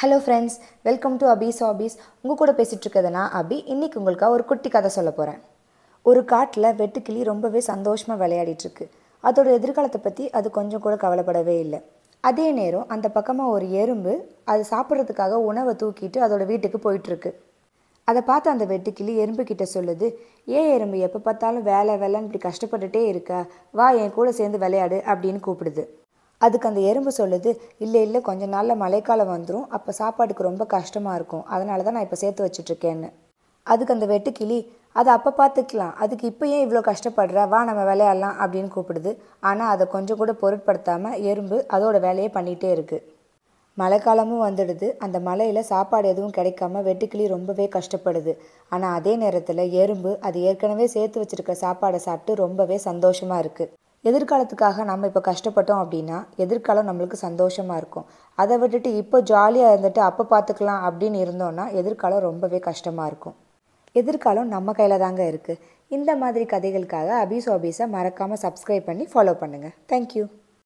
Hello friends, welcome to Abi's hobbies. உங்கள் கூட பேசிகிட்டு இருக்கிறது நான் அபி. இன்றைக்கி உங்களுக்காக ஒரு குட்டி கதை சொல்ல போகிறேன். ஒரு காட்டில் வெட்டுக்கிளி ரொம்பவே சந்தோஷமாக விளையாடிட்டுருக்கு. அதோட எதிர்காலத்தை பற்றி அது கொஞ்சம் கூட கவலைப்படவே இல்லை. அதே நேரம் அந்த பக்கமாக ஒரு எறும்பு அது சாப்பிட்றதுக்காக உணவை தூக்கிட்டு அதோட வீட்டுக்கு போயிட்டுருக்கு. அதை பார்த்து அந்த வெட்டுக்கிளி எறும்புக்கிட்ட சொல்லுது, ஏன் எறும்பு எப்போ பார்த்தாலும் வேலை வேலைன்னு இப்படி கஷ்டப்பட்டுட்டே இருக்கா, வா என் கூட சேர்ந்து விளையாடு அப்படின்னு கூப்பிடுது. அதுக்கு அந்த எறும்பு சொல்லுது, இல்லை கொஞ்ச நாளில் மழைக்காலம் வந்துடும், அப்போ சாப்பாட்டுக்கு ரொம்ப கஷ்டமாக இருக்கும், அதனால தான் நான் இப்போ சேர்த்து வச்சிட்ருக்கேன்னு. அதுக்கு அந்த வெட்டுக்கிளி, அதை அப்போ பார்த்துக்கலாம், அதுக்கு இப்போ ஏன் இவ்வளோ கஷ்டப்படுற, வா நம்ம விளையாடலாம் அப்படின்னு கூப்பிடுது. ஆனால் அதை கொஞ்சம் கூட பொருட்படுத்தாமல் எறும்பு அதோட வேலையை பண்ணிகிட்டே இருக்குது. மழைக்காலமும் வந்துடுது. அந்த மழையில் சாப்பாடு எதுவும் கிடைக்காம வெட்டுக்கிளி ரொம்பவே கஷ்டப்படுது. ஆனால் அதே நேரத்தில் எறும்பு அது ஏற்கனவே சேர்த்து வச்சுருக்க சாப்பாடை சாப்பிட்டு ரொம்பவே சந்தோஷமாக இருக்குது. எதிர்காலத்துக்காக நம்ம இப்போ கஷ்டப்பட்டோம் அப்படின்னா எதிர்காலம் நம்மளுக்கு சந்தோஷமாக இருக்கும். அதை விட்டுட்டு இப்போ ஜாலியாக இருந்துட்டு அப்போ பார்த்துக்கலாம் அப்படின்னு இருந்தோன்னா எதிர்காலம் ரொம்பவே கஷ்டமாக இருக்கும். எதிர்காலம் நம்ம கையில் தாங்க இருக்குது. இந்த மாதிரி கதைகளுக்காக அபீஸ் ஹாபீஸை மறக்காமல் சப்ஸ்கிரைப் பண்ணி ஃபாலோ பண்ணுங்கள். தேங்க்யூ.